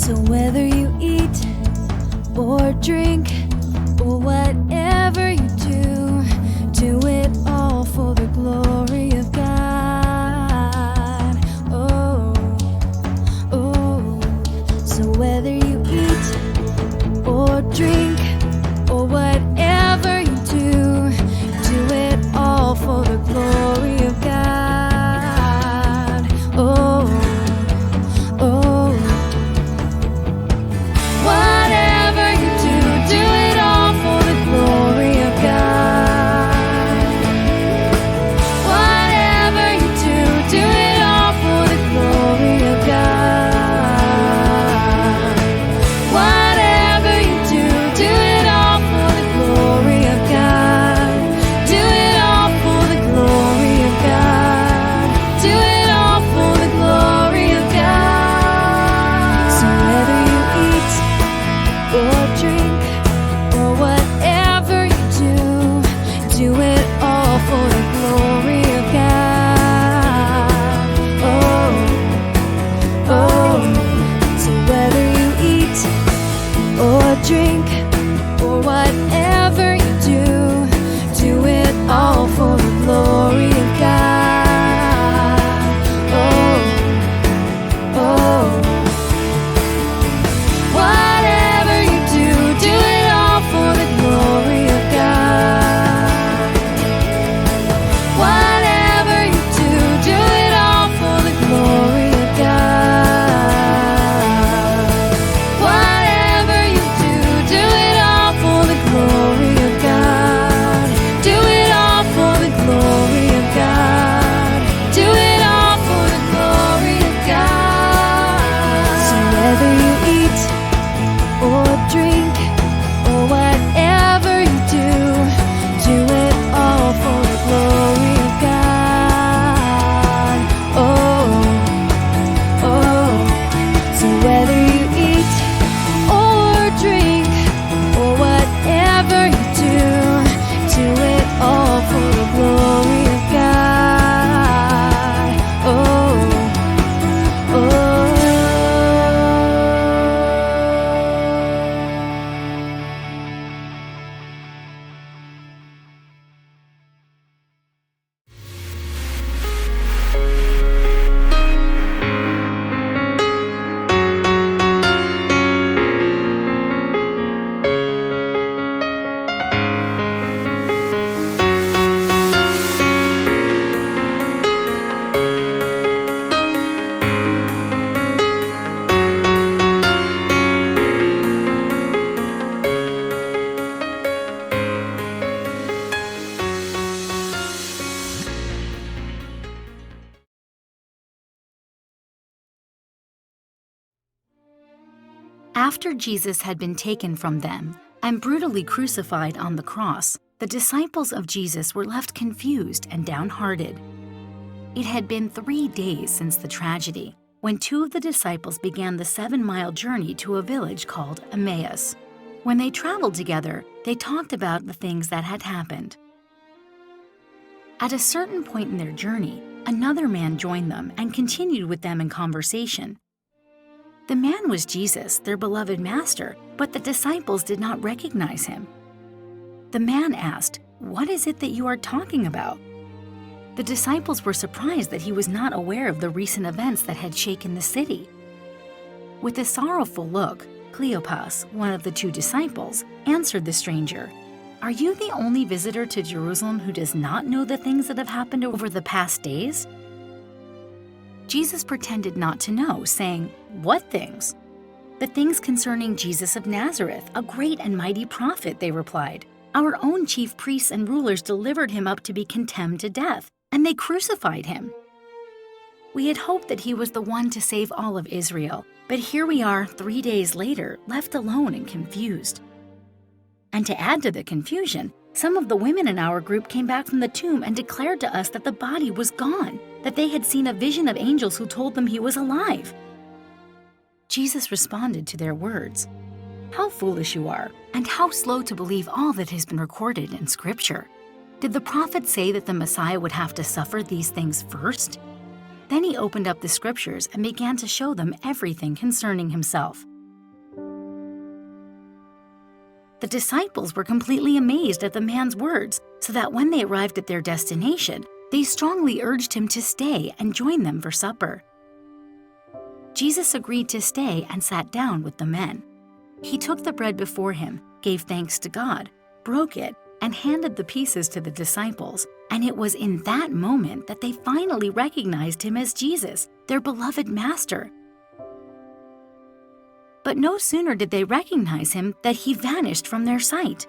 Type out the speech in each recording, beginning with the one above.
So whether you eat or drink or whatever you do it all for the glory of God. Oh, oh. So whether you eat or drink or whatever you do it all for the glory of God. Oh, oh. Whatever you do it all for the glory of God. Whatever you do it all for the glory of God. Whatever you do it all for the glory of God. Do it all for the glory of God. Do it all for the glory of God. So whether you eat or drink or whatever you do it all for the glory of God. Oh, oh. So whether you eat or drink or whatever you do it all for the glory of God. Oh, oh. Whatever you do it all for the glory of God. Whatever you do it all for the glory of God. Whatever you do it all for the glory of God. Do it all for the glory of God. Do it all for the glory of God. So whether you eat or drink or whatever you do it all for the glory of God. Oh, oh. So whether you eat or drink or whatever you do it all for the glory of God. Oh, oh. After Jesus had been taken from them and brutally crucified on the cross, the disciples of Jesus were left confused and downhearted. It had been 3 days since the tragedy when 2 of the disciples began the 7-mile journey to a village called Emmaus. When they traveled together, they talked about the things that had happened. At a certain point in their journey, another man joined them and continued with them in conversation. The man was Jesus, their beloved master, but the disciples did not recognize him. The man asked, "What is it that you are talking about?" The disciples were surprised that he was not aware of the recent events that had shaken the city. With a sorrowful look, Cleopas, one of the 2 disciples, answered the stranger, "Are you the only visitor to Jerusalem who does not know the things that have happened over the past days?" Jesus pretended not to know, saying, "What things?" "The things concerning Jesus of Nazareth, a great and mighty prophet," they replied. "Our own chief priests and rulers delivered him up to be condemned to death, and they crucified him. We had hoped that he was the one to save all of Israel, but here we are 3 days later, left alone and confused." And to add to the confusion, some of the women in our group came back from the tomb and declared to us that the body was gone, that they had seen a vision of angels who told them he was alive. Jesus responded to their words, "How foolish you are, and how slow to believe all that has been recorded in Scripture. Did the prophet say that the Messiah would have to suffer these things first?" Then he opened up the Scriptures and began to show them everything concerning himself. The disciples were completely amazed at the man's words, so that when they arrived at their destination, they strongly urged him to stay and join them for supper. Jesus agreed to stay and sat down with the men. He took the bread before him, gave thanks to God, broke it, and handed the pieces to the disciples, and it was in that moment that they finally recognized him as Jesus, their beloved master. But no sooner did they recognize him than he vanished from their sight.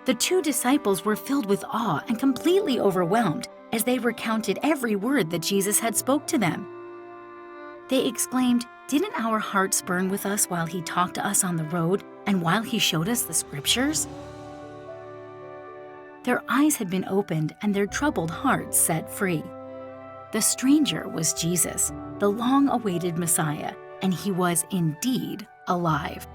The 2 disciples were filled with awe and completely overwhelmed as they recounted every word that Jesus had spoke to them. They exclaimed, "Didn't our hearts burn with us while he talked to us on the road and while he showed us the scriptures?" Their eyes had been opened and their troubled hearts set free. The stranger was Jesus, the long-awaited Messiah, and he was indeed alive.